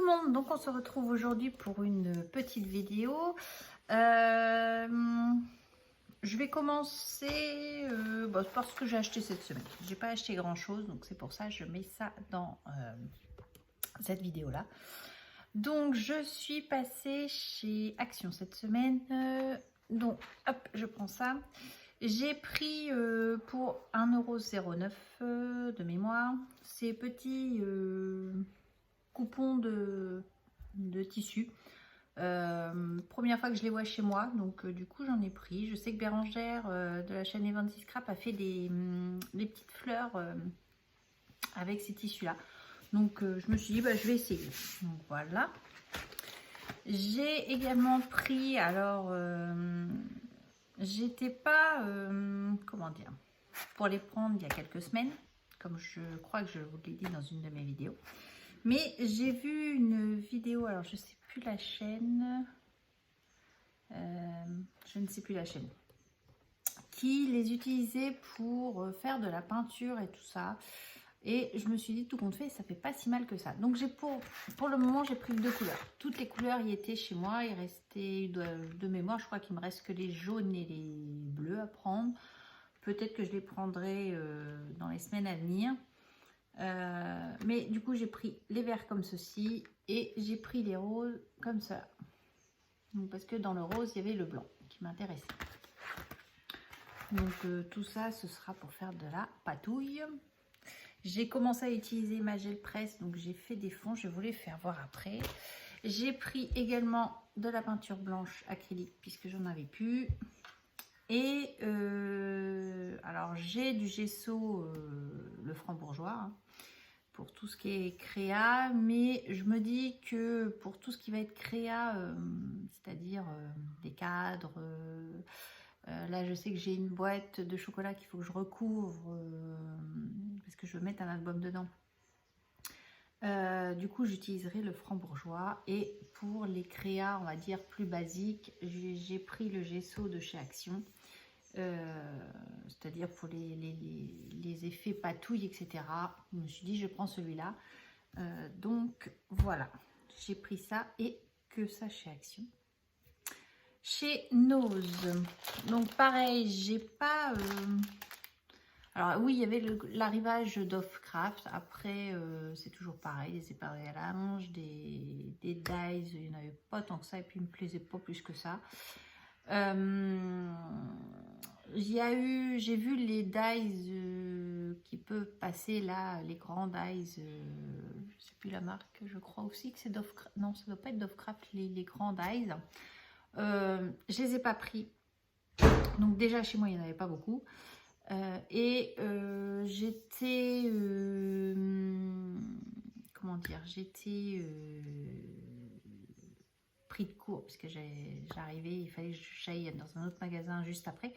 monde, donc on se retrouve aujourd'hui pour une petite vidéo. Je vais commencer par ce que j'ai acheté cette semaine. J'ai pas acheté grand chose, donc c'est pour ça que je mets ça dans cette vidéo là. Donc je suis passée chez Action cette semaine, donc hop, je prends ça. J'ai pris pour 1,09 € de mémoire ces petits coupons de tissu. Première fois que je les vois chez moi, donc du coup j'en ai pris. Je sais que Bérangère de la chaîne Eventy Scrap a fait des petites fleurs avec ces tissus là, donc je me suis dit je vais essayer. Donc voilà, j'ai également pris, alors j'étais pas comment dire, pour les prendre il y a quelques semaines, comme je crois que je vous l'ai dit dans une de mes vidéos. Mais j'ai vu une vidéo, alors je sais plus la chaîne, je ne sais plus la chaîne, qui les utilisait pour faire de la peinture et tout ça. Et je me suis dit, tout compte fait, ça fait pas si mal que ça. Donc j'ai pour le moment, j'ai pris 2 couleurs. Toutes les couleurs y étaient chez moi. Il restait de mémoire, je crois qu'il me reste que les jaunes et les bleus à prendre. Peut-être que je les prendrai dans les semaines à venir. Mais du coup j'ai pris les verts comme ceci et j'ai pris les roses comme ça. Donc, parce que dans le rose il y avait le blanc qui m'intéressait. Donc tout ça ce sera pour faire de la patouille. J'ai commencé à utiliser ma gel presse, donc j'ai fait des fonds, je voulais faire voir après. J'ai pris également de la peinture blanche acrylique puisque j'en avais plus. Et alors j'ai du gesso, le franc-bourgeois, hein, pour tout ce qui est créa, mais je me dis que pour tout ce qui va être créa, c'est-à-dire des cadres, là je sais que j'ai une boîte de chocolat qu'il faut que je recouvre parce que je veux mettre un album dedans. Du coup j'utiliserai le franc-bourgeois, et pour les créas on va dire plus basiques, j'ai pris le gesso de chez Action. C'est-à-dire pour les effets patouille, etc. Je me suis dit je prends celui-là. Donc voilà, j'ai pris ça, et que ça chez Action. Chez Nose, donc pareil, j'ai pas... Alors oui, il y avait l'arrivage d'Offcraft. Après, c'est toujours pareil, des séparés à la hanche, des dies, il n'y en avait pas tant que ça, et puis il me plaisait pas plus que ça. J'ai vu les dies qui peuvent passer là, les grands dies, je sais plus la marque, je crois aussi que c'est Dovecraft, non ça doit pas être Dovecraft, les grands dies. Je les ai pas pris, donc déjà chez moi il n'y en avait pas beaucoup. J'étais comment dire, j'étais pris de court puisque j'arrivais, il fallait que j'aille dans un autre magasin juste après.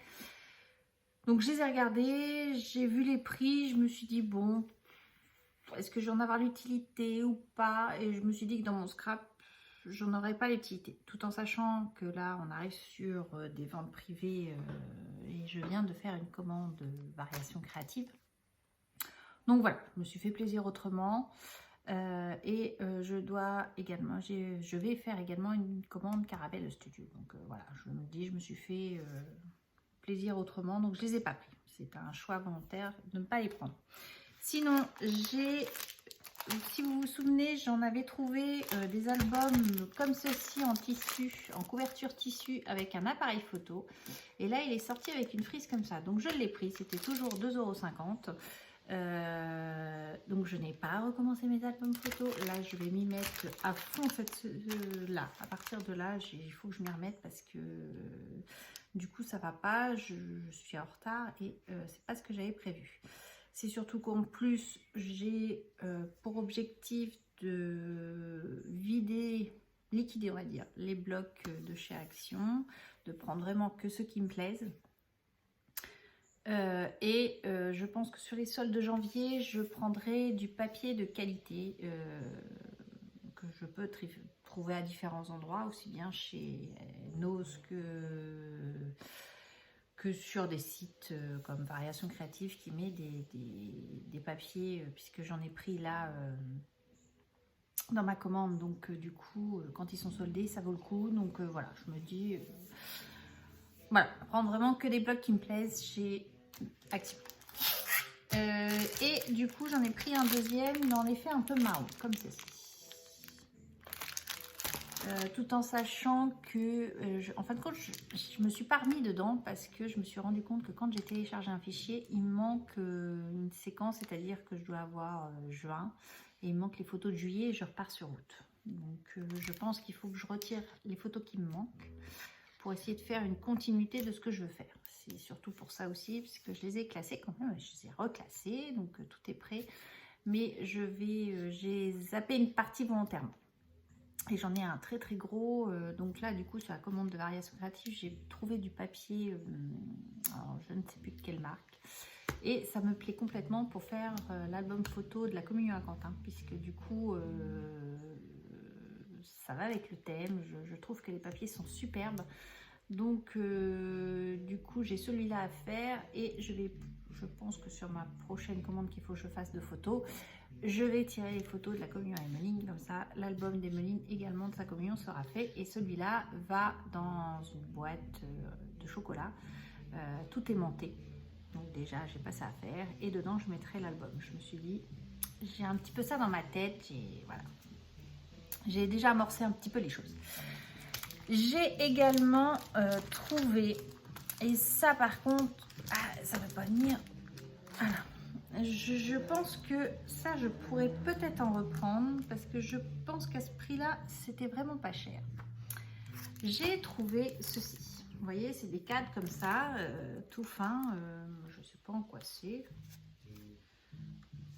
Donc je les ai regardés, j'ai vu les prix, je me suis dit bon, est-ce que je vais en avoir l'utilité ou pas? Et je me suis dit que dans mon scrap, j'en aurais pas l'utilité, tout en sachant que là on arrive sur des ventes privées et je viens de faire une commande de variation créative. Donc voilà, je me suis fait plaisir autrement. Je dois également, je vais faire également une commande Caravelle Studio. Donc voilà, je me dis, je me suis fait plaisir autrement, donc je les ai pas pris. C'est un choix volontaire de ne pas les prendre. Sinon, si vous vous souvenez, j'en avais trouvé des albums comme ceci en tissu, en couverture tissu avec un appareil photo. Et là, il est sorti avec une frise comme ça. Donc je l'ai pris, c'était toujours 2,50 €. Donc je n'ai pas recommencé mes albums photos. Là je vais m'y mettre à fond là. À partir de là, il faut que je m'y remette parce que du coup ça va pas, je suis en retard et c'est pas ce que j'avais prévu. C'est surtout qu'en plus j'ai pour objectif de liquider on va dire les blocs de chez Action, de prendre vraiment que ceux qui me plaisent. Je pense que sur les soldes de janvier, je prendrai du papier de qualité que je peux trouver à différents endroits, aussi bien chez Nose que sur des sites comme Variation Créative qui met des papiers, puisque j'en ai pris là dans ma commande. Donc du coup, quand ils sont soldés, ça vaut le coup. Donc voilà, je me dis, voilà, prendre vraiment que des blocs qui me plaisent chez Action. Et du coup, j'en ai pris un deuxième dans l'effet un peu marron, comme ceci. Tout en sachant que, en fin de compte, je me suis pas remis dedans parce que je me suis rendu compte que quand j'ai téléchargé un fichier, il me manque une séquence, c'est-à-dire que je dois avoir juin et il me manque les photos de juillet et je repars sur août. Donc, je pense qu'il faut que je retire les photos qui me manquent pour essayer de faire une continuité de ce que je veux faire. C'est surtout pour ça aussi, puisque je les ai classés quand même, je les ai reclassés, donc tout est prêt. Mais j'ai zappé une partie volontairement. Et j'en ai un très très gros, donc là du coup sur la commande de Variation Créative, j'ai trouvé du papier, alors je ne sais plus de quelle marque. Et ça me plaît complètement pour faire l'album photo de la communion à Quentin, puisque du coup ça va avec le thème, je trouve que les papiers sont superbes. Donc du coup j'ai celui-là à faire et je pense que sur ma prochaine commande qu'il faut que je fasse de photos, je vais tirer les photos de la communion à Emmeline, comme ça l'album d'Emmeline également de sa communion sera fait et celui-là va dans une boîte de chocolat, tout aimanté. Donc déjà j'ai pas ça à faire et dedans je mettrai l'album. Je me suis dit, j'ai un petit peu ça dans ma tête et voilà. J'ai déjà amorcé un petit peu les choses. J'ai également trouvé, et ça par contre, ça ne va pas venir, voilà. Je pense que ça, je pourrais peut-être en reprendre parce que je pense qu'à ce prix-là, c'était vraiment pas cher. J'ai trouvé ceci. Vous voyez, c'est des cadres comme ça, tout fin. Je ne sais pas en quoi c'est.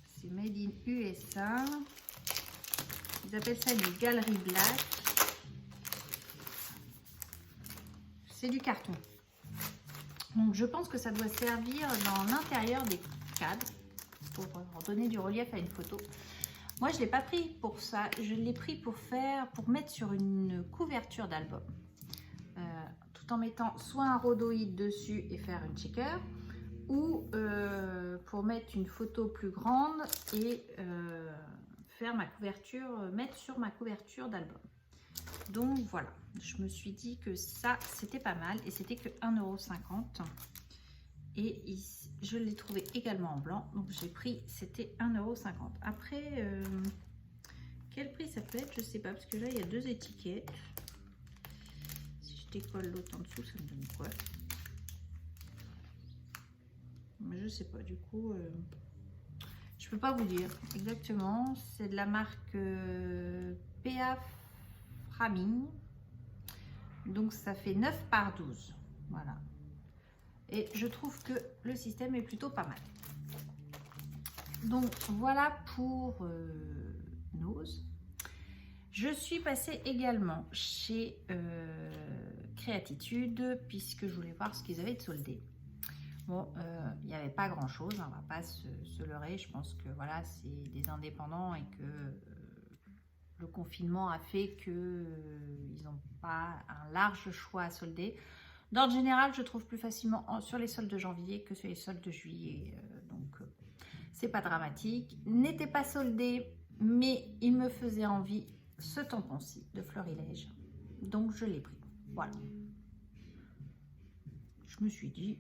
C'est Made in USA. Ils appellent ça du Gallery Black. C'est du carton. Donc, je pense que ça doit servir dans l'intérieur des cadres pour donner du relief à une photo. Moi, je ne l'ai pas pris pour ça. Je l'ai pris pour mettre sur une couverture d'album. Tout en mettant soit un rhodoïde dessus et faire une checker, ou pour mettre une photo plus grande et faire ma couverture, mettre sur ma couverture d'album. Donc voilà, je me suis dit que ça, c'était pas mal et c'était que 1,50 €. Et ici, je l'ai trouvé également en blanc, donc j'ai pris, c'était 1,50 €. Après, quel prix ça peut être, je sais pas, parce que là il y a deux étiquettes. Si je décolle l'autre en dessous, ça me donne quoi? Mais je sais pas, du coup, je peux pas vous dire exactement. C'est de la marque PA Framing, donc ça fait 9 par 12, voilà. Et je trouve que le système est plutôt pas mal. Donc voilà pour Nose. Je suis passée également chez Créatitude puisque je voulais voir ce qu'ils avaient de soldé. Bon, il n'y avait pas grand chose, on va pas se leurrer. Je pense que voilà, c'est des indépendants et que le confinement a fait qu'ils n'ont pas un large choix à solder. D'ordre général, je trouve plus facilement sur les soldes de janvier que sur les soldes de juillet. Donc, c'est pas dramatique. N'était pas soldé, mais il me faisait envie ce tampon-ci de Florilège. Donc, je l'ai pris. Voilà. Je me suis dit,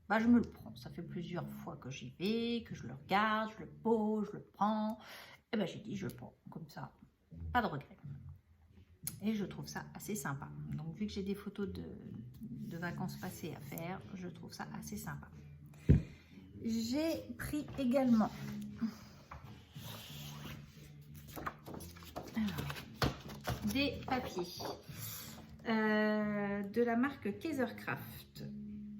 bah, je me le prends. Ça fait plusieurs fois que j'y vais, que je le regarde, je le pose, je le prends. Et ben, j'ai dit, je le prends. Comme ça, pas de regret. Et je trouve ça assez sympa. Donc, vu que j'ai des photos de vacances passées à faire, je trouve ça assez sympa. J'ai pris également des papiers de la marque Kaisercraft,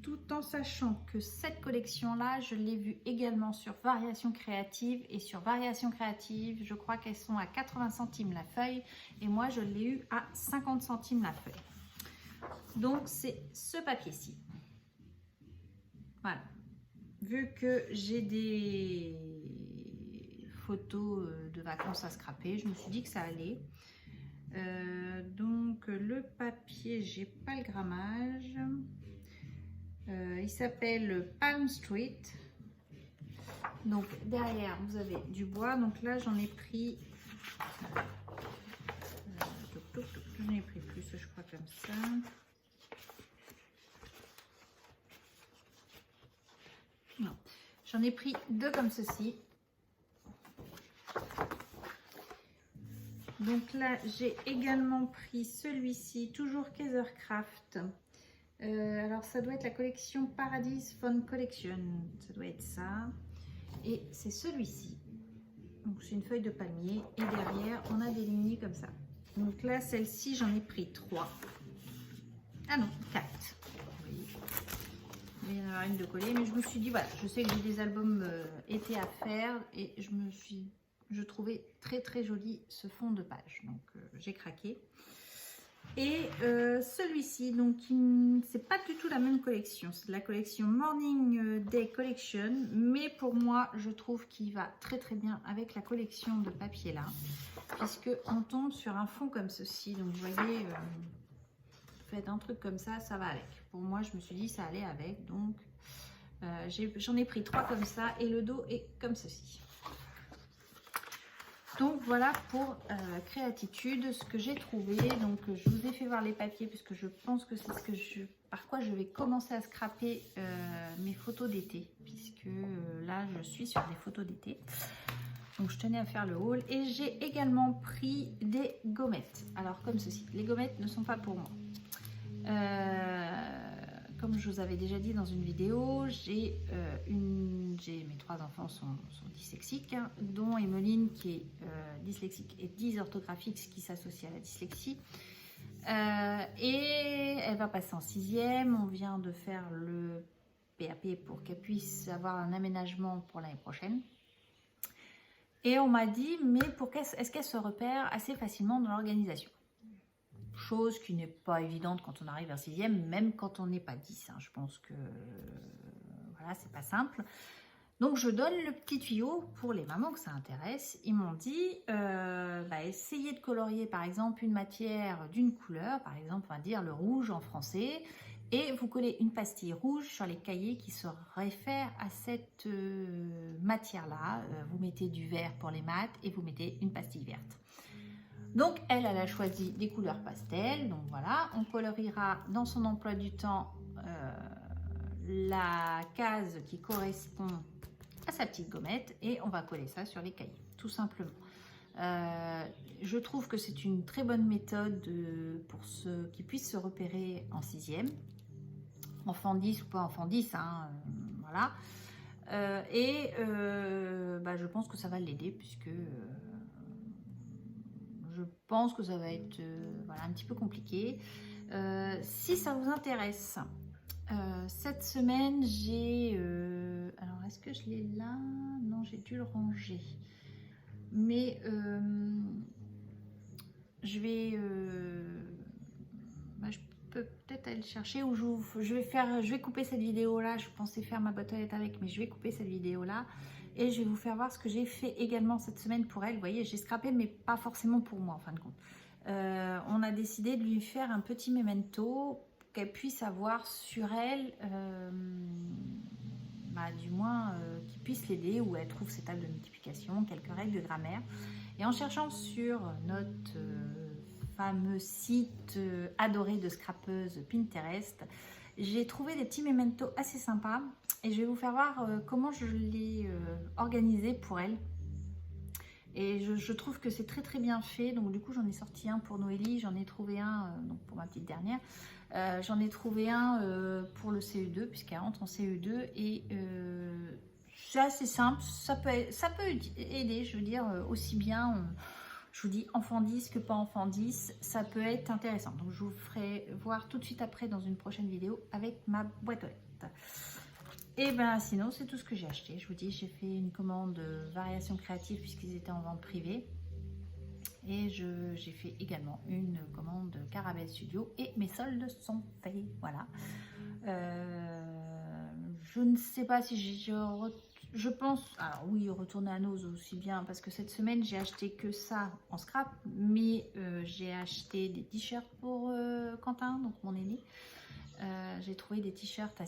tout en sachant que cette collection-là, je l'ai vue également sur Variation Créative. Et sur Variation Créative, je crois qu'elles sont à 80 centimes la feuille. Et moi, je l'ai eu à 50 centimes la feuille. Donc, c'est ce papier-ci. Voilà. Vu que j'ai des photos de vacances à scraper, je me suis dit que ça allait. Donc, le papier, j'ai pas le grammage. Il s'appelle Palm Street. Donc derrière vous avez du bois. Donc là j'en ai pris J'en ai pris plus, je crois, comme ça. Non, j'en ai pris 2 comme ceci. Donc là, j'ai également pris celui-ci, toujours Kaisercraft. Alors, ça doit être la collection Paradise Fun Collection. Ça doit être ça. Et c'est celui-ci. Donc, c'est une feuille de palmier. Et derrière, on a des lignées comme ça. Donc là, celle-ci, j'en ai pris 3. Ah non, 4. Oui. Il y en a une de collée. Mais je me suis dit, voilà, je sais que j'ai des albums été à faire. Et je trouvais très joli ce fond de page. Donc, j'ai craqué. Et celui-ci, donc c'est pas du tout la même collection, c'est de la collection Morning Day Collection, mais pour moi je trouve qu'il va très bien avec la collection de papier là, puisque on tombe sur un fond comme ceci. Donc vous voyez, faites un truc comme ça, ça va avec. Pour moi je me suis dit ça allait avec, donc j'en ai pris 3 comme ça et le dos est comme ceci. Donc voilà pour Créatitude, ce que j'ai trouvé. Donc je vous ai fait voir les papiers puisque je pense que c'est par quoi je vais commencer à scraper mes photos d'été, puisque là je suis sur des photos d'été. Donc je tenais à faire le haul. Et j'ai également pris des gommettes. Alors comme ceci, les gommettes ne sont pas pour moi. Comme je vous avais déjà dit dans une vidéo, mes 3 enfants sont dyslexiques, hein, dont Emeline qui est dyslexique et dysorthographique, ce qui s'associe à la dyslexie. Et elle va passer en 6e. On vient de faire le PAP pour qu'elle puisse avoir un aménagement pour l'année prochaine. Et on m'a dit, mais est-ce qu'elle se repère assez facilement dans l'organisation ? Chose qui n'est pas évidente quand on arrive en 6e, même quand on n'est pas 10. Hein. Je pense que voilà, c'est pas simple. Donc je donne le petit tuyau pour les mamans que ça intéresse. Ils m'ont dit, essayez de colorier par exemple une matière d'une couleur, par exemple on va dire le rouge en français, et vous collez une pastille rouge sur les cahiers qui se réfèrent à cette matière-là. Vous mettez du vert pour les maths et vous mettez une pastille verte. Donc elle a choisi des couleurs pastel. Donc voilà, on coloriera dans son emploi du temps la case qui correspond à sa petite gommette et on va coller ça sur les cahiers, tout simplement. Je trouve que c'est une très bonne méthode pour ceux qui puissent se repérer en 6e, enfant 10 ou pas enfant 10, hein, voilà. Je pense que ça va l'aider puisque je pense que ça va être un petit peu compliqué. Si ça vous intéresse, cette semaine j'ai alors est-ce que je l'ai là? Non, j'ai dû le ranger, mais je vais je peux peut-être aller le chercher, ou je vais couper cette vidéo là. Je pensais faire ma boîte aux lettres avec, mais je vais couper cette vidéo là et je vais vous faire voir ce que j'ai fait également cette semaine pour elle. Vous voyez, j'ai scrappé, mais pas forcément pour moi en fin de compte. On a décidé de lui faire un petit memento qu'elle puisse avoir sur elle, du moins qui puisse l'aider, où elle trouve ses tables de multiplication, quelques règles de grammaire. Et en cherchant sur notre fameux site adoré de scrapeuse Pinterest, j'ai trouvé des petits mementos assez sympas et je vais vous faire voir comment je l'ai organisé pour elle. Et je trouve que c'est très bien fait. Donc du coup j'en ai sorti un pour Noélie, j'en ai trouvé un donc pour ma petite dernière, j'en ai trouvé un pour le CE2 puisqu'elle entre en CE2 et c'est assez simple, ça peut aider, je veux dire, aussi bien je vous dis enfant 10 que pas enfant 10, ça peut être intéressant. Donc je vous ferai voir tout de suite après dans une prochaine vidéo avec ma boîte aux lettres. Et sinon c'est tout ce que j'ai acheté. Je vous dis, j'ai fait une commande variation créative puisqu'ils étaient en vente privée. Et j'ai fait également une commande Caravelle Studio et mes soldes sont faits. Voilà. Je ne sais pas si je pense, alors oui, retourner à Nose aussi bien, parce que cette semaine j'ai acheté que ça en scrap, mais j'ai acheté des t-shirts pour Quentin, donc mon aîné. J'ai trouvé des t-shirts à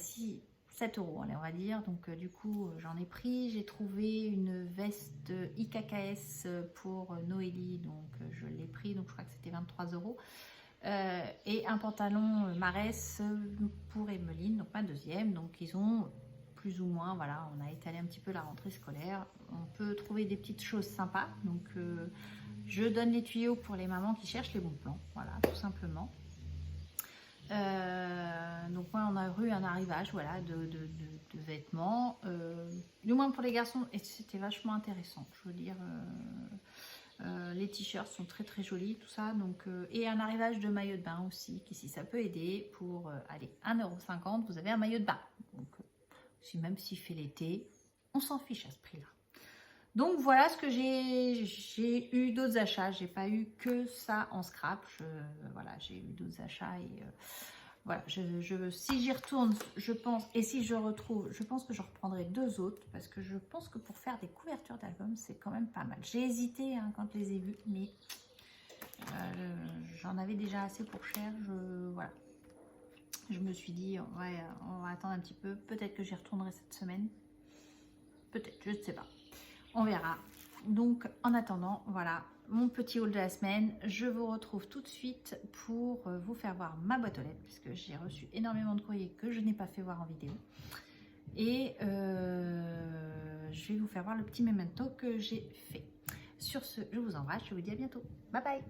7 €, allez, on va dire. Donc du coup j'en ai pris. J'ai trouvé une veste IKKS pour Noélie, donc je l'ai pris, donc je crois que c'était 23 €. Et un pantalon Marès pour Emeline, donc ma deuxième. Donc ils ont plus ou moins, voilà, on a étalé un petit peu la rentrée scolaire. On peut trouver des petites choses sympas. Donc je donne les tuyaux pour les mamans qui cherchent les bons plans, voilà, tout simplement. Donc moi on a eu un arrivage, voilà, de vêtements, du moins pour les garçons, et c'était vachement intéressant, je veux dire. Les t-shirts sont très très jolis, tout ça, donc et un arrivage de maillot de bain aussi, qui si ça peut aider, pour allez, 1,50 €, vous avez un maillot de bain. Donc si, même s'il fait l'été, on s'en fiche à ce prix là. Donc voilà ce que j'ai eu d'autres achats. J'ai pas eu que ça en scrap. Voilà, j'ai eu d'autres achats et voilà. Si j'y retourne, je pense, et si je retrouve, je pense que je reprendrai 2 autres, parce que je pense que pour faire des couvertures d'albums, c'est quand même pas mal. J'ai hésité hein, quand je les ai vus, mais j'en avais déjà assez pour cher. Voilà. Je me suis dit, on va attendre un petit peu. Peut-être que j'y retournerai cette semaine. Peut-être, je ne sais pas. On verra. Donc en attendant, voilà mon petit haul de la semaine. Je vous retrouve tout de suite pour vous faire voir ma boîte aux lettres, puisque j'ai reçu énormément de courriers que je n'ai pas fait voir en vidéo. Et je vais vous faire voir le petit memento que j'ai fait. Sur ce, je vous embrasse, je vous dis à bientôt. Bye bye.